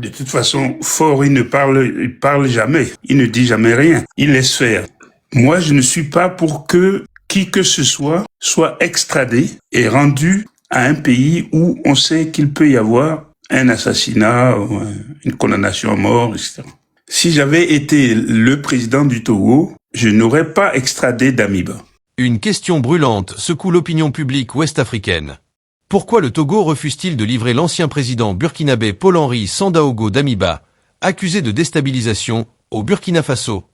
De toute façon, Faure, il parle jamais. Il ne dit jamais rien. Il laisse faire. Moi, je ne suis pas pour que qui que ce soit extradé et rendu à un pays où on sait qu'il peut y avoir un assassinat, ou une condamnation à mort, etc. Si j'avais été le président du Togo, je n'aurais pas extradé Damiba. Une question brûlante secoue l'opinion publique ouest-africaine. Pourquoi le Togo refuse-t-il de livrer l'ancien président burkinabé Paul-Henri Sandaogo Damiba, accusé de déstabilisation, au Burkina Faso?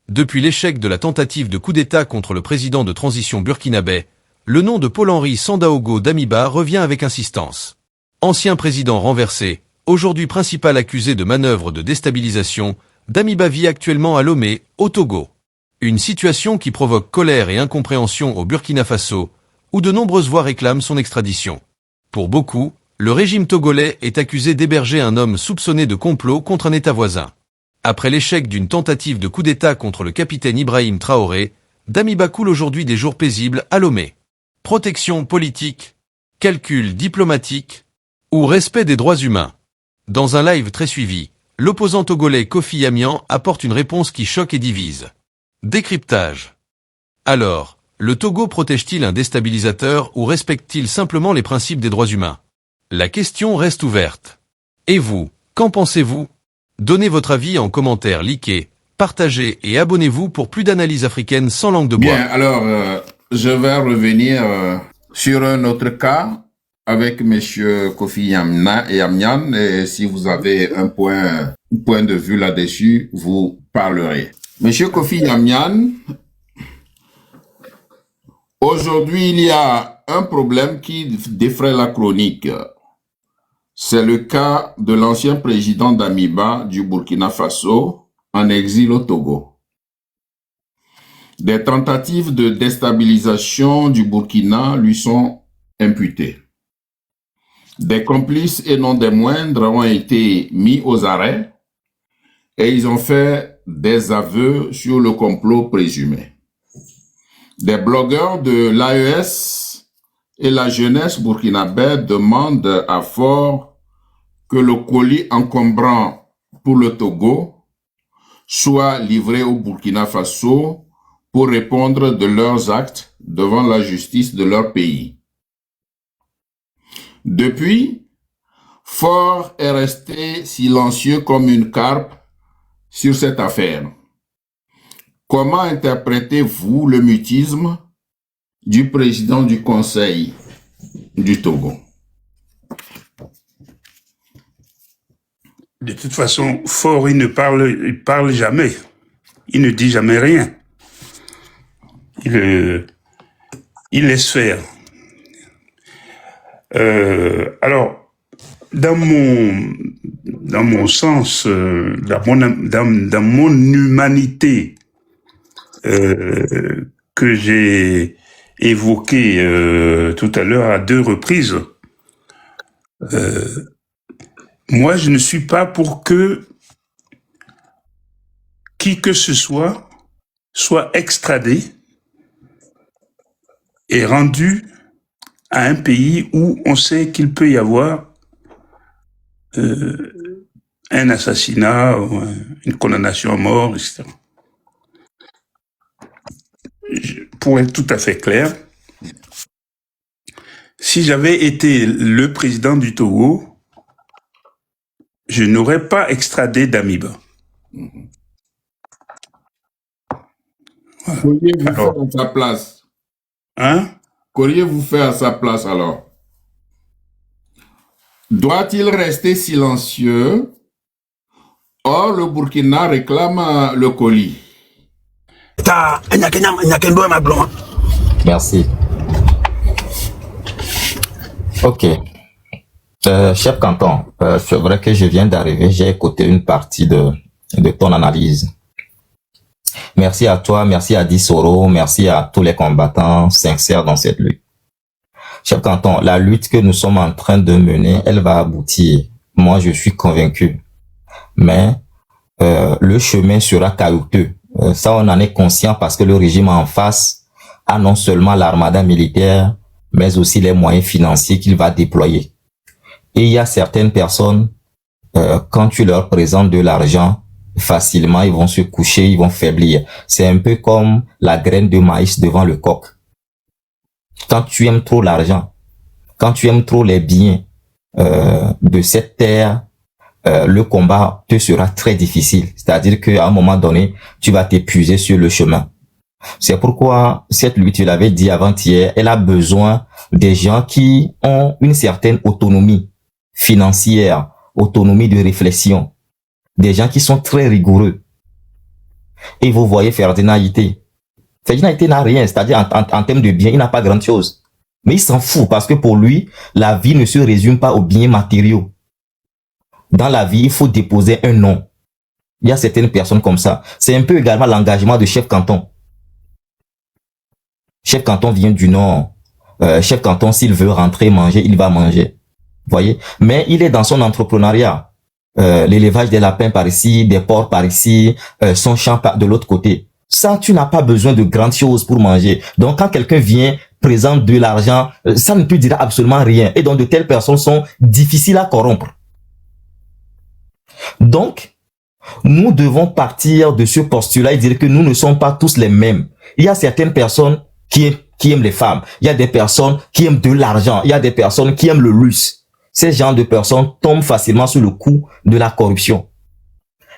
Depuis l'échec de la tentative de coup d'État contre le président de transition burkinabé, le nom de Paul-Henri Sandaogo Damiba revient avec insistance. Ancien président renversé, aujourd'hui principal accusé de manœuvres de déstabilisation, Damiba vit actuellement à Lomé, au Togo. Une situation qui provoque colère et incompréhension au Burkina Faso, où de nombreuses voix réclament son extradition. Pour beaucoup, le régime togolais est accusé d'héberger un homme soupçonné de complot contre un État voisin. Après l'échec d'une tentative de coup d'État contre le capitaine Ibrahim Traoré, Damiba coule aujourd'hui des jours paisibles à Lomé. Protection politique, calcul diplomatique ou respect des droits humains. Dans un live très suivi, l'opposant togolais Kofi Amian apporte une réponse qui choque et divise. Décryptage. Alors, le Togo protège-t-il un déstabilisateur ou respecte-t-il simplement les principes des droits humains? La question reste ouverte. Et vous, qu'en pensez-vous? Donnez votre avis en commentaire, likez, partagez et abonnez-vous pour plus d'analyses africaines sans langue de bois. Bien, alors, je vais revenir sur un autre cas avec Monsieur Kofi Amian, et si vous avez un point de vue là-dessus, vous parlerez. Monsieur Kofi Amian, aujourd'hui, il y a un problème qui défraie la chronique. C'est le cas de l'ancien président Damiba du Burkina Faso en exil au Togo. Des tentatives de déstabilisation du Burkina lui sont imputées. Des complices et non des moindres ont été mis aux arrêts et ils ont fait des aveux sur le complot présumé. Des blogueurs de l'AES et la jeunesse burkinabé demandent à Faure que le colis encombrant pour le Togo soit livré au Burkina Faso pour répondre de leurs actes devant la justice de leur pays. Depuis, Faure est resté silencieux comme une carpe sur cette affaire. Comment interprétez-vous le mutisme du président du Conseil du Togo? De toute façon, Faure, il parle jamais. Il ne dit jamais rien. Il laisse faire. Alors, dans mon sens, dans mon humanité que j'ai évoqué tout à l'heure à 2 reprises, moi, je ne suis pas pour que qui que ce soit extradé et rendu à un pays où on sait qu'il peut y avoir un assassinat, ou une condamnation à mort, etc. Pour être tout à fait clair, si j'avais été le président du Togo, je n'aurais pas extradé Damiba. Qu'auriez-vous fait à sa place? Hein? Qu'auriez-vous fait à sa place alors? Doit-il rester silencieux? Or, le Burkina réclame le colis. Merci. Ok. Chef Canton, c'est vrai que je viens d'arriver, j'ai écouté une partie de ton analyse. Merci à toi, merci à Dissoro, merci à tous les combattants sincères dans cette lutte. Chef Canton, la lutte que nous sommes en train de mener, elle va aboutir. Moi, je suis convaincu. Mais le chemin sera caillouteux. Ça, on en est conscient parce que le régime en face a non seulement l'armada militaire, mais aussi les moyens financiers qu'il va déployer. Et il y a certaines personnes quand tu leur présentes de l'argent, facilement, ils vont se coucher, ils vont faiblir. C'est un peu comme la graine de maïs devant le coq. Quand tu aimes trop l'argent, quand tu aimes trop les biens de cette terre, le combat te sera très difficile. C'est-à-dire qu'à un moment donné, tu vas t'épuiser sur le chemin. C'est pourquoi cette lutte, je l'avais dit avant-hier, elle a besoin des gens qui ont une certaine autonomie financière, autonomie de réflexion, des gens qui sont très rigoureux. Et vous voyez Ferdinand Ité. Ferdinand Ité n'a rien, c'est-à-dire en termes de biens, il n'a pas grand-chose. Mais il s'en fout parce que pour lui, la vie ne se résume pas aux biens matériaux. Dans la vie, il faut déposer un nom. Il y a certaines personnes comme ça. C'est un peu également l'engagement de chef canton. Chef canton vient du Nord. Chef canton, s'il veut rentrer manger, il va manger. Voyez? Mais il est dans son entrepreneuriat. L'élevage des lapins par ici, des porcs par ici, son champ de l'autre côté. Ça, tu n'as pas besoin de grandes choses pour manger. Donc, quand quelqu'un vient, présente de l'argent, ça ne te dira absolument rien. Et donc, de telles personnes sont difficiles à corrompre. Donc, nous devons partir de ce postulat et dire que nous ne sommes pas tous les mêmes. Il y a certaines personnes qui aiment les femmes. Il y a des personnes qui aiment de l'argent. Il y a des personnes qui aiment le luxe. Ces genres de personnes tombent facilement sur le coup de la corruption.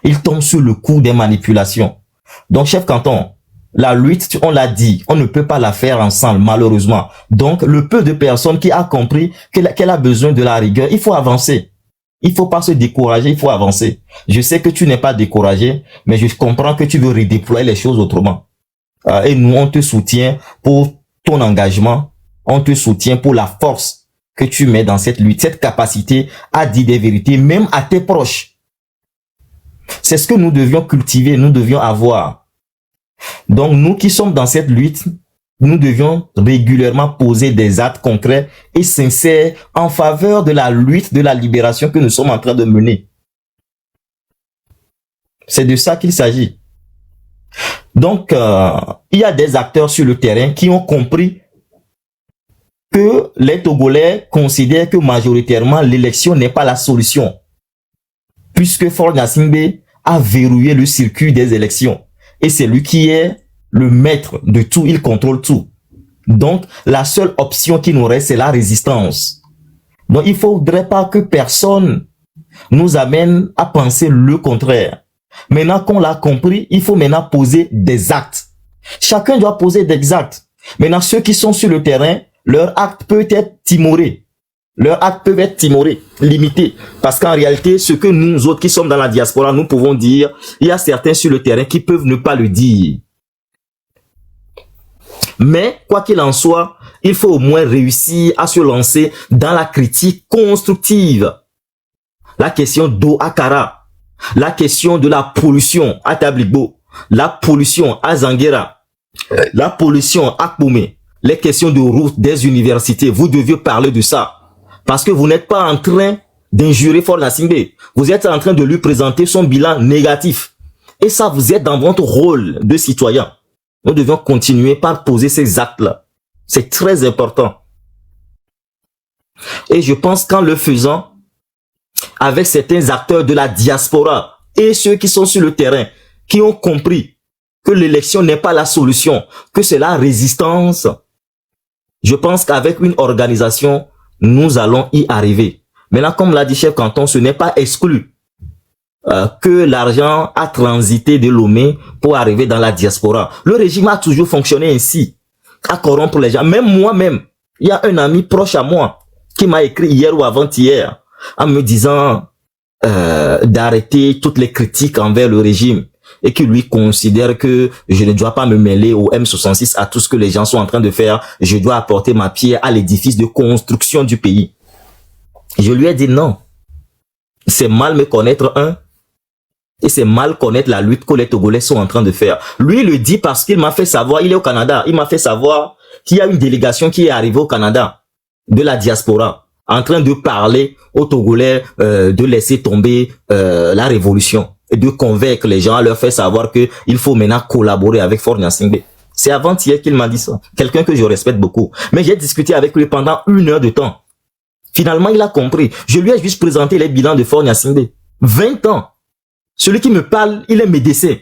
Ils tombent sur le coup des manipulations. Donc, chef canton, la lutte, on l'a dit, on ne peut pas la faire ensemble, malheureusement. Donc, le peu de personnes qui a compris qu'elle a besoin de la rigueur, il faut avancer. Il faut pas se décourager, il faut avancer. Je sais que tu n'es pas découragé, mais je comprends que tu veux redéployer les choses autrement. Et nous, on te soutient pour ton engagement, on te soutient pour la force que tu mets dans cette lutte, cette capacité à dire des vérités, même à tes proches. C'est ce que nous devions cultiver, nous devions avoir. Donc, nous qui sommes dans cette lutte, nous devions régulièrement poser des actes concrets et sincères en faveur de la lutte, de la libération que nous sommes en train de mener. C'est de ça qu'il s'agit. Donc, il y a des acteurs sur le terrain qui ont compris que les Togolais considèrent que majoritairement l'élection n'est pas la solution, puisque Faure Gnassingbé a verrouillé le circuit des élections. Et c'est lui qui est le maître de tout, il contrôle tout. Donc, la seule option qui nous reste, c'est la résistance. Donc, il ne faudrait pas que personne nous amène à penser le contraire. Maintenant qu'on l'a compris, il faut maintenant poser des actes. Chacun doit poser des actes. Maintenant, ceux qui sont sur le terrain, leur acte peut être timoré. Leurs actes peuvent être timorés, limités. Parce qu'en réalité, ce que nous autres qui sommes dans la diaspora, nous pouvons dire, il y a certains sur le terrain qui peuvent ne pas le dire. Mais, quoi qu'il en soit, il faut au moins réussir à se lancer dans la critique constructive. La question d'eau à Kara, la question de la pollution à Tablibo, la pollution à Zanguera, la pollution à Koumé, les questions de route des universités, vous deviez parler de ça. Parce que vous n'êtes pas en train d'injurer Faure Gnassingbé. Vous êtes en train de lui présenter son bilan négatif. Et ça, vous êtes dans votre rôle de citoyen. Nous devons continuer par poser ces actes-là. C'est très important. Et je pense qu'en le faisant, avec certains acteurs de la diaspora et ceux qui sont sur le terrain, qui ont compris que l'élection n'est pas la solution, que c'est la résistance, je pense qu'avec une organisation, nous allons y arriver. Maintenant, comme l'a dit chef canton, ce n'est pas exclu que l'argent a transité de Lomé pour arriver dans la diaspora. Le régime a toujours fonctionné ainsi, à corrompre les gens. Même moi-même, il y a un ami proche à moi qui m'a écrit hier ou avant-hier en me disant d'arrêter toutes les critiques envers le régime et qui lui considère que je ne dois pas me mêler au M66, à tout ce que les gens sont en train de faire. Je dois apporter ma pierre à l'édifice de construction du pays. Je lui ai dit non. C'est mal me connaître et c'est mal connaître la lutte que les Togolais sont en train de faire. Lui le dit parce qu'il m'a fait savoir, il est au Canada, il m'a fait savoir qu'il y a une délégation qui est arrivée au Canada de la diaspora en train de parler aux Togolais de laisser tomber la révolution et de convaincre les gens, à leur faire savoir que il faut maintenant collaborer avec Faure Gnassingbé. C'est avant-hier qu'il m'a dit ça. Quelqu'un que je respecte beaucoup. Mais j'ai discuté avec lui pendant 1 heure de temps. Finalement, il a compris. Je lui ai juste présenté les bilans de Faure Gnassingbé. 20 ans. Celui qui me parle, il est médecin.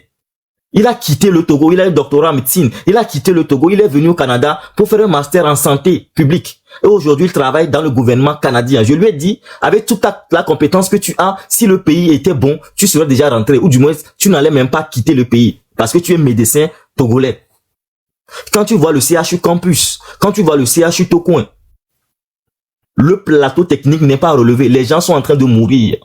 Il a quitté le Togo, il a un doctorat en médecine. Il a quitté le Togo, il est venu au Canada pour faire un master en santé publique. Et aujourd'hui, il travaille dans le gouvernement canadien. Je lui ai dit, avec toute la compétence que tu as, si le pays était bon, tu serais déjà rentré. Ou du moins, tu n'allais même pas quitter le pays. Parce que tu es médecin togolais. Quand tu vois le CHU Campus, quand tu vois le CHU Tocoin, le plateau technique n'est pas relevé. Les gens sont en train de mourir.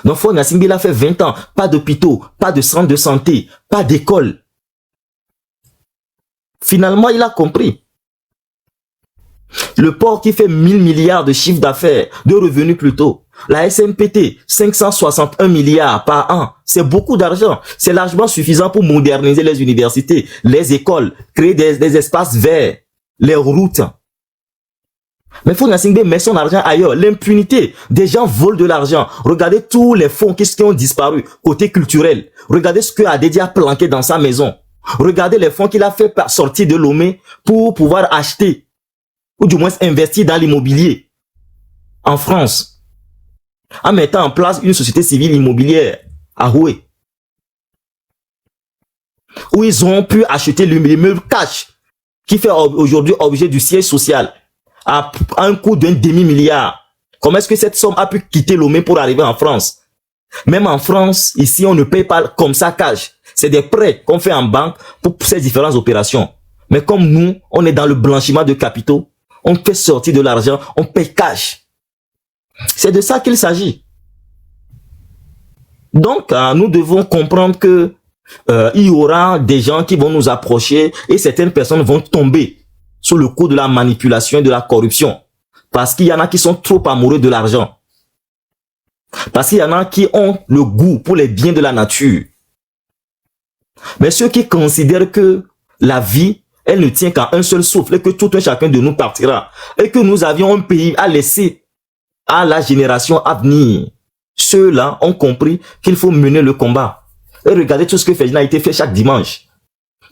Donc, Faure Gnassingbé, il a fait 20 ans. Pas d'hôpitaux, pas de centre de santé, pas d'école. Finalement, il a compris. Le port qui fait 1000 milliards de chiffre d'affaires, de revenus plutôt. La SMPT, 561 milliards par an. C'est beaucoup d'argent. C'est largement suffisant pour moderniser les universités, les écoles, créer des espaces verts, les routes. Mais Faure Gnassingbé met son argent ailleurs. L'impunité. Des gens volent de l'argent. Regardez tous les fonds qui ont disparu côté culturel. Regardez ce que Adedi a planqué dans sa maison. Regardez les fonds qu'il a fait sortir de Lomé pour pouvoir acheter ou du moins investir dans l'immobilier en France, en mettant en place une société civile immobilière à Houé, où ils ont pu acheter l'immeuble cash qui fait aujourd'hui objet du siège social à un coût d'un demi-milliard. Comment est-ce que cette somme a pu quitter Lomé pour arriver en France? Même en France, ici, on ne paye pas comme ça cash. C'est des prêts qu'on fait en banque pour ces différentes opérations. Mais comme nous, on est dans le blanchiment de capitaux, on fait sortir de l'argent, on paye cash. C'est de ça qu'il s'agit. Donc, nous devons comprendre que il y aura des gens qui vont nous approcher et certaines personnes vont tomber sous le coup de la manipulation et de la corruption. Parce qu'il y en a qui sont trop amoureux de l'argent. Parce qu'il y en a qui ont le goût pour les biens de la nature. Mais ceux qui considèrent que la vie, elle ne tient qu'à un seul souffle et que tout un chacun de nous partira et que nous avions un pays à laisser à la génération à venir. Ceux-là ont compris qu'il faut mener le combat. Et regardez tout ce que Ferdinand a été fait chaque dimanche.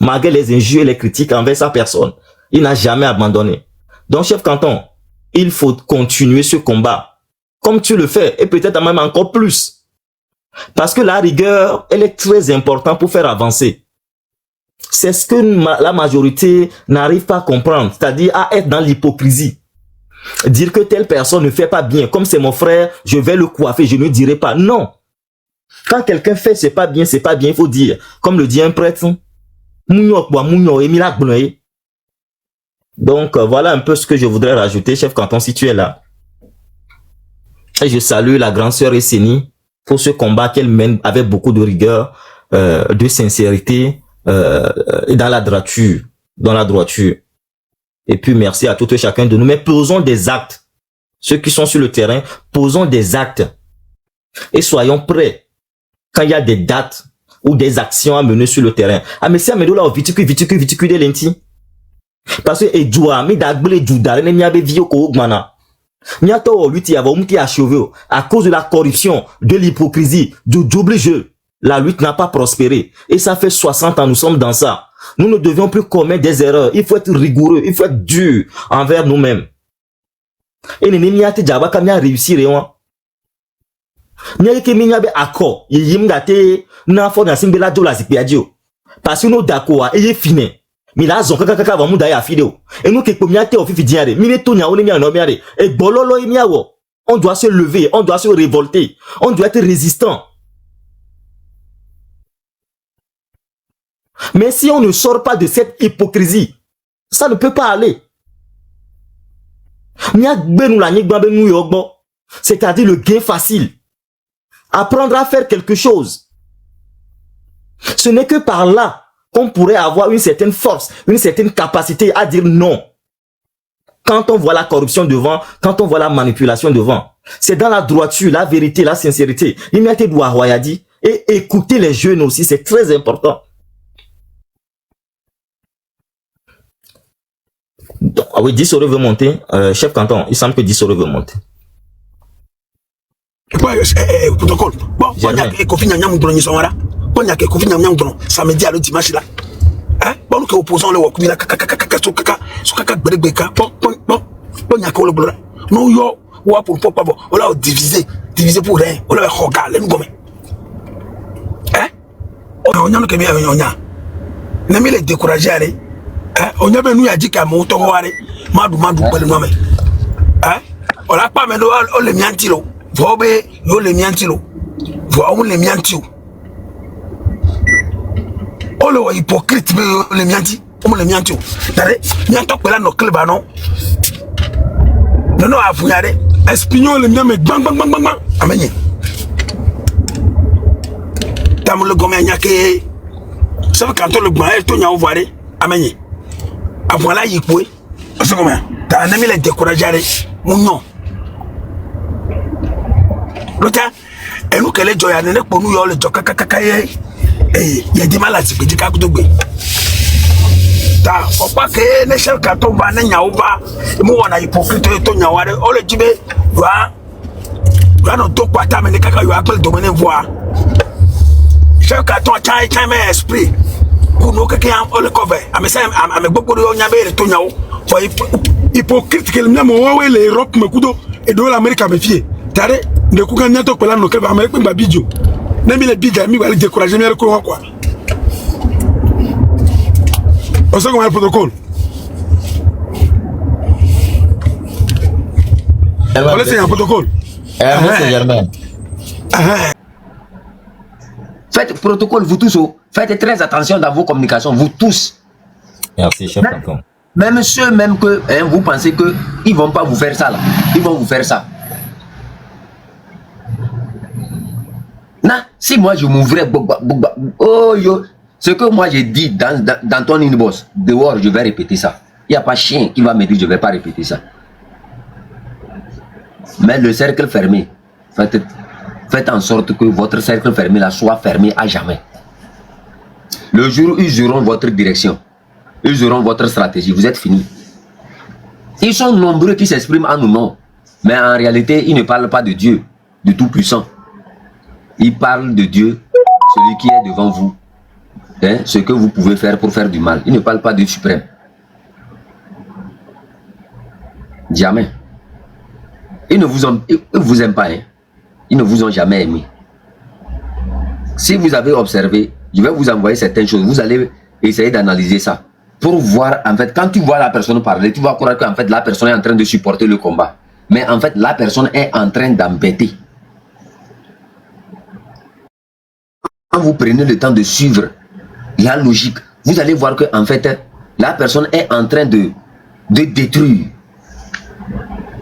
Malgré les injures et les critiques envers sa personne, il n'a jamais abandonné. Donc, chef canton, il faut continuer ce combat comme tu le fais et peut-être même encore plus. Parce que la rigueur, elle est très importante pour faire avancer. C'est ce que la majorité n'arrive pas à comprendre, c'est-à-dire à être dans l'hypocrisie. Dire que telle personne ne fait pas bien, comme c'est mon frère, je vais le coiffer, je ne dirai pas. Non. Quand quelqu'un fait c'est pas bien, il faut dire. Comme le dit un prêtre, donc voilà un peu ce que je voudrais rajouter, chef canton, si tu es là. Et je salue la grande sœur Esseni pour ce combat qu'elle mène avec beaucoup de rigueur, de sincérité, et dans la droiture. Et puis merci à tout et chacun de nous. Mais posons des actes. Ceux qui sont sur le terrain, posons des actes. Et soyons prêts quand il y a des dates ou des actions à mener sur le terrain. Ah mais si amedo là vitiku de lenti. Parce que edua mi dagbele judare ne miabe vio ko ogmana. Miato lutte yava umti achevé à cause de la corruption, de l'hypocrisie, du double jeu. La lutte n'a pas prospéré. Et ça fait 60 ans, nous sommes dans ça. Nous ne devions plus commettre des erreurs. Il faut être rigoureux, il faut être dur envers nous-mêmes. Et nous n'avons pas réussi. Nous n'avons pas accord. Nous n'avons pas accord. Parce que nous d'accord, et fini. Mais là, nous avons kaka vamu daya fidéo. Et nous qui pomiate au fifi diare. Mine tonya ole mia no miare. Et bololo e miawo. On doit se lever, on doit se révolter, on doit être résistant. Mais si on ne sort pas de cette hypocrisie, ça ne peut pas aller. C'est-à-dire le gain facile. Apprendre à faire quelque chose. Ce n'est que par là qu'on pourrait avoir une certaine force, une certaine capacité à dire non. Quand on voit la corruption devant, quand on voit la manipulation devant, c'est dans la droiture, la vérité, la sincérité. Il m'a été dit et écouter les jeunes aussi, c'est très important. Donc, ah oui, 10 euros veut monter. Chef canton, il semble que 10 euros veut monter. Protocole. Bon, il y a Kofi Nyam Dron Yisomara. Bon, il y a Kofi Nyam Dron. Samedi à le dimanche là. Hein? Bon, nous opposons le Wakumi là. Kaka, Bon, il y a quoi le blanc? Non, yo, ou pour pas bon. On l'a divisé. divisé pour rien. On le regarde, les nous gomme. Hein? On a bien on a. N'a mis les décourager allez. Hein? On a bien nous a dit qu'à mon tour allez. Madou pas le nom. Hein? On a pas mais on le miantilo. Vobe, yo le miantilo. Vobe le miantilo. On le hypocrite mais le mianti. On le miantilo. T'as mianto que là nos clubs non. Non à vous aller. Espignon le mien mais bang bang bang bang bang. Amenye. Tam le gomme nyake. Ça veut quand le gomme to nya voir amenye. Voilà y quoi. C'est comment? T'as un ami les décourager mon nom. L'autre, et nous que les joyeux ne pour nous le joka kakaye. Et il y a des malades qui disent qu'à tout ta o pas que ne cher carton va na nyaoba mo wana hypocrite to nyaware o le jibe wa no to kwata me ne kaka yo apple domaine voir cher carton chai mais esprit ku no keke am o le cover amesa ame gbogbo yo nyabe to nyawo for hypocrite que le mo wa le Europe me kudo et de l'Amérique me fie tare de ku kan nyato pela no keba Amérique ba bidio na mi le bidia mi wa le décourager mi ko quoi. On sait comment le protocole. On laisse un protocole. Monsieur Germain. Faites protocole, vous tous. Faites très attention dans vos communications, vous tous. Merci, chef canton. Même ceux même que vous pensez que ils vont pas vous faire ça là. Ils vont vous faire ça. Non, si moi je m'ouvrais, oh yo. Ce que moi j'ai dit dans ton inbox, dehors, je vais répéter ça. Il n'y a pas chien qui va me dire je ne vais pas répéter ça. Mais le cercle fermé, faites en sorte que votre cercle fermé là soit fermé à jamais. Le jour où ils auront votre direction, ils auront votre stratégie, vous êtes finis. Ils sont nombreux qui s'expriment en nous, non. Mais en réalité, ils ne parlent pas de Dieu, du Tout-Puissant. Ils parlent de Dieu, celui qui est devant vous. Hein, ce que vous pouvez faire pour faire du mal. Il ne parle pas du suprême. Jamais. Ils ne vous aiment pas. Hein. Ils ne vous ont jamais aimé. Si vous avez observé, je vais vous envoyer certaines choses. Vous allez essayer d'analyser ça. Pour voir, en fait, quand tu vois la personne parler, tu vas croire qu'en fait, la personne est en train de supporter le combat. Mais en fait, la personne est en train d'embêter. Quand vous prenez le temps de suivre la logique, vous allez voir que en fait la personne est en train de détruire.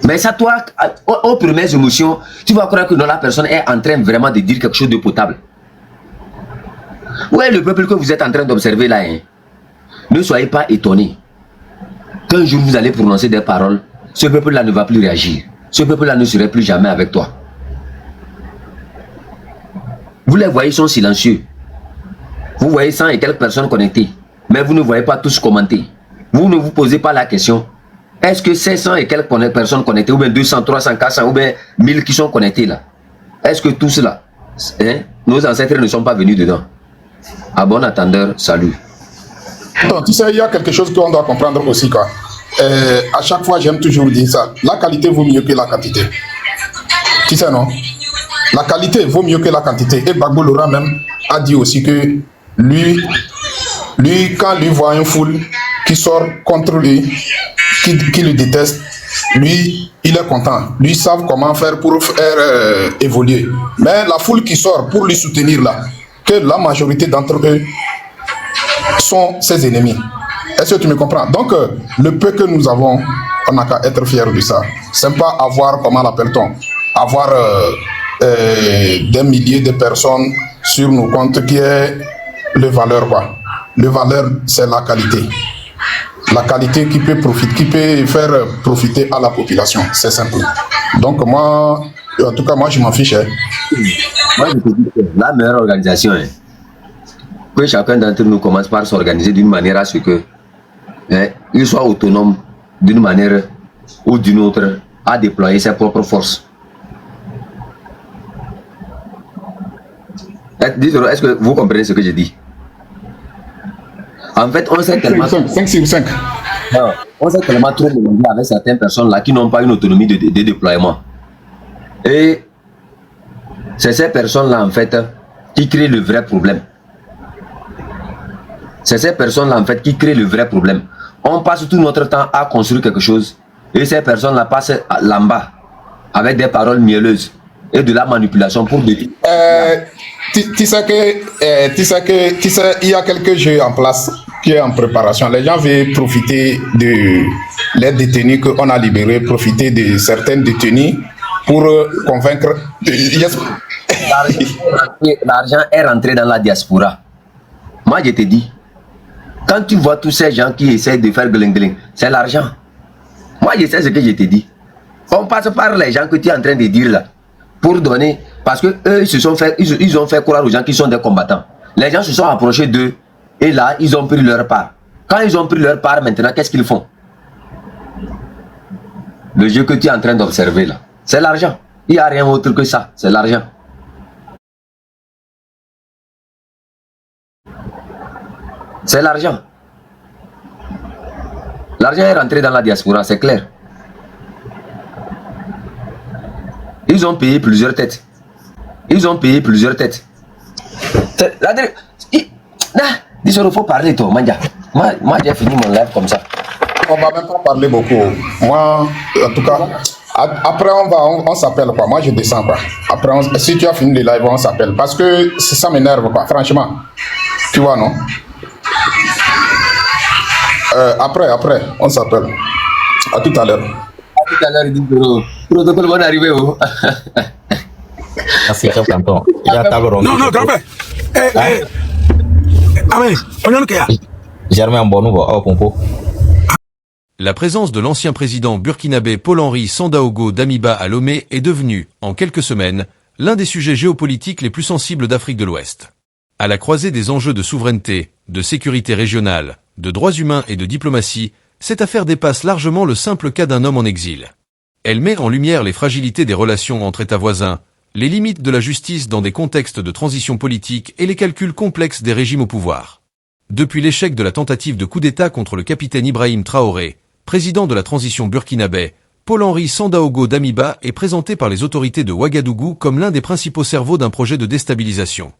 Mais ça, toi, aux premières émotions, tu vas croire que non, la personne est en train vraiment de dire quelque chose de potable. Ouais, le peuple que vous êtes en train d'observer là, hein, ne soyez pas étonnés qu'un jour vous allez prononcer des paroles, ce peuple-là ne va plus réagir. Ce peuple-là ne serait plus jamais avec toi. Vous les voyez, ils sont silencieux. Vous voyez 100 et quelques personnes connectées, mais vous ne voyez pas tous commenter. Vous ne vous posez pas la question. Est-ce que ces 100 et quelques personnes connectées, ou bien 200, 300, 400, ou bien 1000 qui sont connectés là, est-ce que tout cela, hein, nos ancêtres ne sont pas venus dedans? À bon attendeur, salut. Donc, tu sais, il y a quelque chose qu'on doit comprendre aussi, quoi. À chaque fois, j'aime toujours dire ça. La qualité vaut mieux que la quantité. Tu sais, non? La qualité vaut mieux que la quantité. Et Gbagbo Laurent même a dit aussi que lui, quand lui voit une foule qui sort contre lui, qui le déteste, lui, il est content. Lui, savent comment faire pour faire évoluer. Mais la foule qui sort pour lui soutenir là, que la majorité d'entre eux sont ses ennemis. Est-ce que tu me comprends? Donc, le peu que nous avons, on n'a qu'à être fiers de ça. C'est pas avoir, comment l'appelle-t-on, avoir des milliers de personnes sur nos comptes qui est le valeur, quoi. Le valeur, c'est la qualité. La qualité qui peut profiter, qui peut faire profiter à la population. C'est simple. Donc, moi, en tout cas, moi, je m'en fiche. Hein. Moi, je te dis que la meilleure organisation, hein, que chacun d'entre nous commence par s'organiser d'une manière à ce que il soit autonome d'une manière ou d'une autre à déployer ses propres forces. Est-ce que vous comprenez ce que je dis? En fait, on s'est tellement... 5 sur 5. On s'est tellement trop mélangé avec certaines personnes là qui n'ont pas une autonomie de déploiement. Et C'est ces personnes-là, en fait, qui créent le vrai problème. C'est ces personnes-là, en fait, qui créent le vrai problème. On passe tout notre temps à construire quelque chose et ces personnes-là passent là-bas avec des paroles mielleuses et de la manipulation pour détruire. Tu sais, il y a quelques jeux en place qui est en préparation. Les gens veulent profiter de les détenus qu'on a libérés, profiter de certains détenus pour convaincre. L'argent est rentré dans la diaspora. Moi, je te dis, quand tu vois tous ces gens qui essaient de faire gling-gling, c'est l'argent. Moi, je sais ce que je te dis. On passe par les gens que tu es en train de dire là, pour donner, parce que eux, ils ont fait croire aux gens qui sont des combattants. Les gens se sont approchés d'eux, et là, ils ont pris leur part. Quand ils ont pris leur part, maintenant, qu'est-ce qu'ils font? Le jeu que tu es en train d'observer là, c'est l'argent. Il n'y a rien autre que ça, c'est l'argent. C'est l'argent. L'argent est rentré dans la diaspora, c'est clair. Ils ont payé plusieurs têtes. Ils ont payé plusieurs têtes. Il faut parler, toi, Manja. Moi, j'ai fini mon live comme ça. On va même pas parler beaucoup. Moi, en tout cas, après on s'appelle quoi. Moi, je descends quoi. Après, si tu as fini le live, on s'appelle. Parce que ça m'énerve quoi, franchement. Tu vois, non? Après, on s'appelle. À tout à l'heure. À tout à l'heure, il dit que protocole va arriver. Merci, chef canton. Il y a table ronde. Non, grand-père. Amen. Germain Bonouvo, oh, Pompo. La présence de l'ancien président burkinabé Paul-Henri Sandaogo Damiba à Lomé est devenue, en quelques semaines, l'un des sujets géopolitiques les plus sensibles d'Afrique de l'Ouest. À la croisée des enjeux de souveraineté, de sécurité régionale, de droits humains et de diplomatie, cette affaire dépasse largement le simple cas d'un homme en exil. Elle met en lumière les fragilités des relations entre États voisins, les limites de la justice dans des contextes de transition politique et les calculs complexes des régimes au pouvoir. Depuis l'échec de la tentative de coup d'État contre le capitaine Ibrahim Traoré, président de la transition burkinabé, Paul-Henri Sandaogo Damiba est présenté par les autorités de Ouagadougou comme l'un des principaux cerveaux d'un projet de déstabilisation.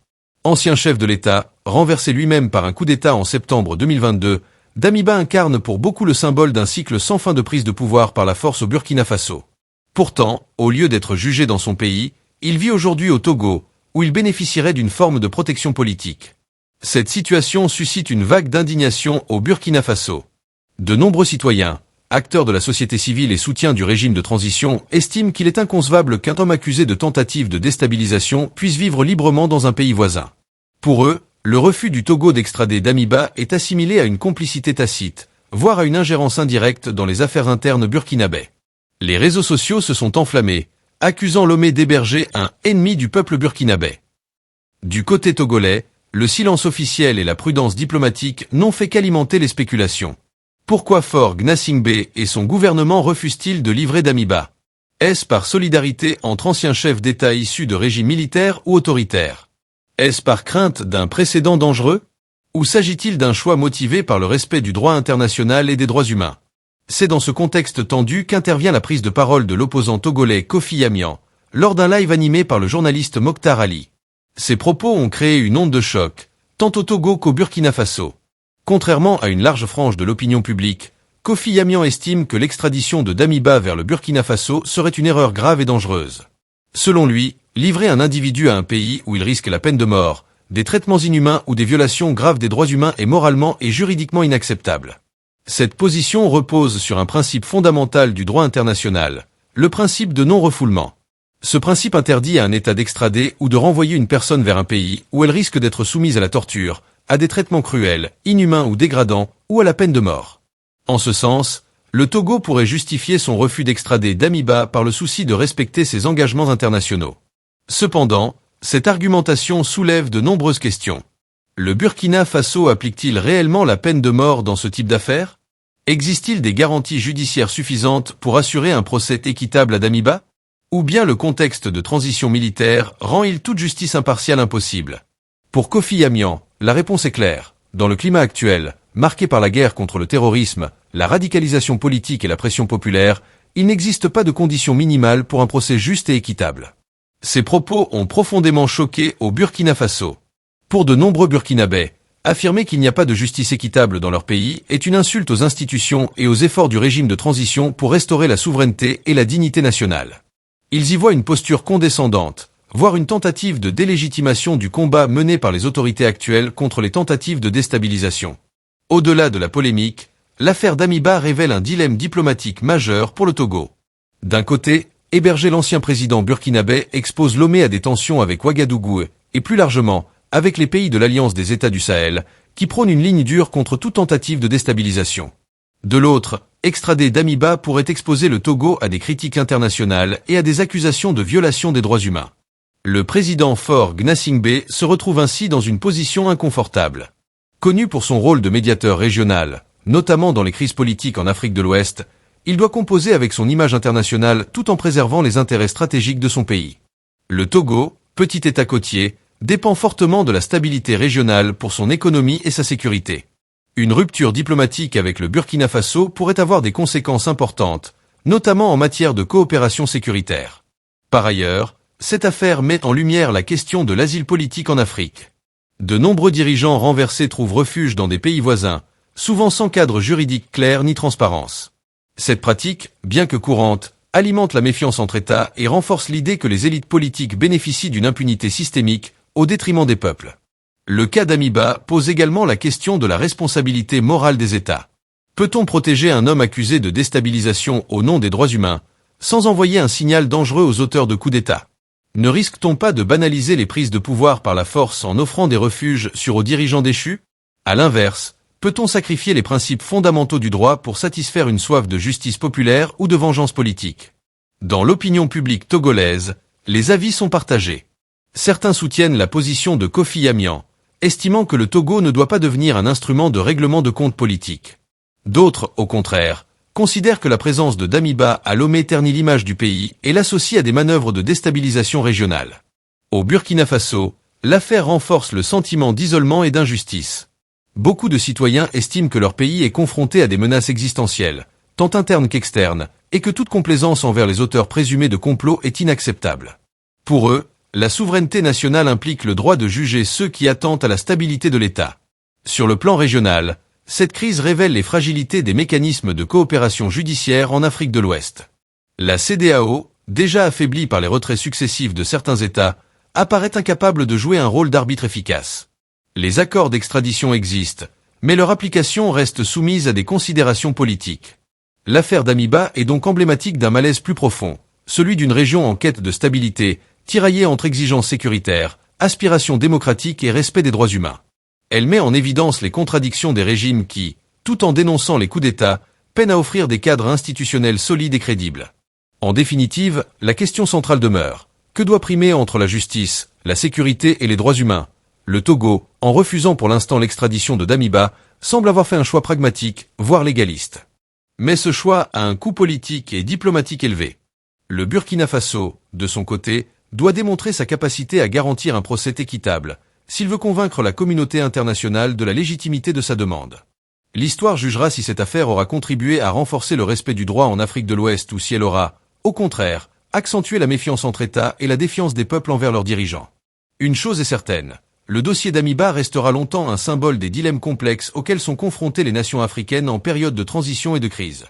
Ancien chef de l'État, renversé lui-même par un coup d'État en septembre 2022, Damiba incarne pour beaucoup le symbole d'un cycle sans fin de prise de pouvoir par la force au Burkina Faso. Pourtant, au lieu d'être jugé dans son pays, il vit aujourd'hui au Togo, où il bénéficierait d'une forme de protection politique. Cette situation suscite une vague d'indignation au Burkina Faso. De nombreux citoyens, acteurs de la société civile et soutiens du régime de transition, estiment qu'il est inconcevable qu'un homme accusé de tentative de déstabilisation puisse vivre librement dans un pays voisin. Pour eux, le refus du Togo d'extrader Damiba est assimilé à une complicité tacite, voire à une ingérence indirecte dans les affaires internes burkinabais. Les réseaux sociaux se sont enflammés, accusant Lomé d'héberger un « ennemi du peuple burkinabé ». Du côté togolais, le silence officiel et la prudence diplomatique n'ont fait qu'alimenter les spéculations. Pourquoi Faure Gnassingbé et son gouvernement refusent-ils de livrer Damiba? Est-ce par solidarité entre anciens chefs d'État issus de régimes militaires ou autoritaires? Est-ce par crainte d'un précédent dangereux? Ou s'agit-il d'un choix motivé par le respect du droit international et des droits humains? C'est dans ce contexte tendu qu'intervient la prise de parole de l'opposant togolais Kofi Yamian, lors d'un live animé par le journaliste Mokhtar Ali. Ces propos ont créé une onde de choc, tant au Togo qu'au Burkina Faso. Contrairement à une large frange de l'opinion publique, Kofi Yamian estime que l'extradition de Damiba vers le Burkina Faso serait une erreur grave et dangereuse. Selon lui, livrer un individu à un pays où il risque la peine de mort, des traitements inhumains ou des violations graves des droits humains est moralement et juridiquement inacceptable. Cette position repose sur un principe fondamental du droit international, le principe de non-refoulement. Ce principe interdit à un État d'extrader ou de renvoyer une personne vers un pays où elle risque d'être soumise à la torture, à des traitements cruels, inhumains ou dégradants, ou à la peine de mort. En ce sens, le Togo pourrait justifier son refus d'extrader Damiba par le souci de respecter ses engagements internationaux. Cependant, cette argumentation soulève de nombreuses questions. Le Burkina Faso applique-t-il réellement la peine de mort dans ce type d'affaires? Existe-t-il des garanties judiciaires suffisantes pour assurer un procès équitable à Damiba? Ou bien le contexte de transition militaire rend-il toute justice impartiale impossible? Pour Kofi Yamian, la réponse est claire. Dans le climat actuel, marqué par la guerre contre le terrorisme, la radicalisation politique et la pression populaire, il n'existe pas de conditions minimales pour un procès juste et équitable. Ces propos ont profondément choqué au Burkina Faso. Pour de nombreux Burkinabés, affirmer qu'il n'y a pas de justice équitable dans leur pays est une insulte aux institutions et aux efforts du régime de transition pour restaurer la souveraineté et la dignité nationale. Ils y voient une posture condescendante, voire une tentative de délégitimation du combat mené par les autorités actuelles contre les tentatives de déstabilisation. Au-delà de la polémique, l'affaire Damiba révèle un dilemme diplomatique majeur pour le Togo. D'un côté, héberger l'ancien président burkinabé expose Lomé à des tensions avec Ouagadougou et plus largement, avec les pays de l'Alliance des États du Sahel, qui prônent une ligne dure contre toute tentative de déstabilisation. De l'autre, extrader Damiba pourrait exposer le Togo à des critiques internationales et à des accusations de violation des droits humains. Le président Faure Gnassingbé se retrouve ainsi dans une position inconfortable. Connu pour son rôle de médiateur régional, notamment dans les crises politiques en Afrique de l'Ouest, il doit composer avec son image internationale tout en préservant les intérêts stratégiques de son pays. Le Togo, petit État côtier, dépend fortement de la stabilité régionale pour son économie et sa sécurité. Une rupture diplomatique avec le Burkina Faso pourrait avoir des conséquences importantes, notamment en matière de coopération sécuritaire. Par ailleurs, cette affaire met en lumière la question de l'asile politique en Afrique. De nombreux dirigeants renversés trouvent refuge dans des pays voisins, souvent sans cadre juridique clair ni transparence. Cette pratique, bien que courante, alimente la méfiance entre États et renforce l'idée que les élites politiques bénéficient d'une impunité systémique au détriment des peuples. Le cas Damiba pose également la question de la responsabilité morale des États. Peut-on protéger un homme accusé de déstabilisation au nom des droits humains, sans envoyer un signal dangereux aux auteurs de coups d'État? Ne risque-t-on pas de banaliser les prises de pouvoir par la force en offrant des refuges aux dirigeants déchus? À l'inverse, peut-on sacrifier les principes fondamentaux du droit pour satisfaire une soif de justice populaire ou de vengeance politique? Dans l'opinion publique togolaise, les avis sont partagés. Certains soutiennent la position de Kofi Amian, estimant que le Togo ne doit pas devenir un instrument de règlement de comptes politiques. D'autres, au contraire, considèrent que la présence de Damiba à Lomé ternit l'image du pays et l'associe à des manœuvres de déstabilisation régionale. Au Burkina Faso, l'affaire renforce le sentiment d'isolement et d'injustice. Beaucoup de citoyens estiment que leur pays est confronté à des menaces existentielles, tant internes qu'externes, et que toute complaisance envers les auteurs présumés de complots est inacceptable. Pour eux, la souveraineté nationale implique le droit de juger ceux qui attentent à la stabilité de l'État. Sur le plan régional, cette crise révèle les fragilités des mécanismes de coopération judiciaire en Afrique de l'Ouest. La CEDEAO, déjà affaiblie par les retraits successifs de certains États, apparaît incapable de jouer un rôle d'arbitre efficace. Les accords d'extradition existent, mais leur application reste soumise à des considérations politiques. L'affaire Damiba est donc emblématique d'un malaise plus profond, celui d'une région en quête de stabilité, tiraillée entre exigences sécuritaires, aspirations démocratiques et respect des droits humains. Elle met en évidence les contradictions des régimes qui, tout en dénonçant les coups d'État, peinent à offrir des cadres institutionnels solides et crédibles. En définitive, la question centrale demeure. Que doit primer entre la justice, la sécurité et les droits humains? Le Togo, en refusant pour l'instant l'extradition de Damiba, semble avoir fait un choix pragmatique, voire légaliste. Mais ce choix a un coût politique et diplomatique élevé. Le Burkina Faso, de son côté, doit démontrer sa capacité à garantir un procès équitable, s'il veut convaincre la communauté internationale de la légitimité de sa demande. L'histoire jugera si cette affaire aura contribué à renforcer le respect du droit en Afrique de l'Ouest ou si elle aura, au contraire, accentué la méfiance entre États et la défiance des peuples envers leurs dirigeants. Une chose est certaine, le dossier Damiba restera longtemps un symbole des dilemmes complexes auxquels sont confrontées les nations africaines en période de transition et de crise.